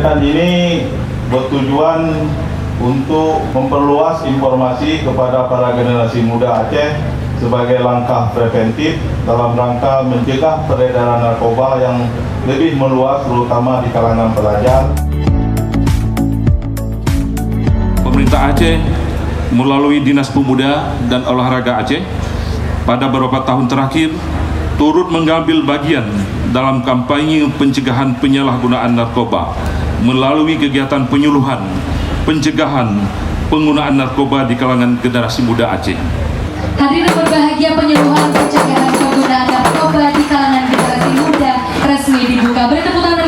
Kegiatan ini bertujuan untuk memperluas informasi kepada para generasi muda Aceh sebagai langkah preventif dalam rangka mencegah peredaran narkoba yang lebih meluas terutama di kalangan pelajar. Pemerintah Aceh melalui Dinas Pemuda dan Olahraga Aceh pada beberapa tahun terakhir turut mengambil bagian dalam kampanye pencegahan penyalahgunaan narkoba melalui kegiatan penyuluhan, pencegahan penggunaan narkoba di kalangan generasi muda Aceh. Hadirin berbahagia, penyuluhan pencegahan penggunaan narkoba di kalangan generasi muda resmi dibuka. Beri tepuk tangan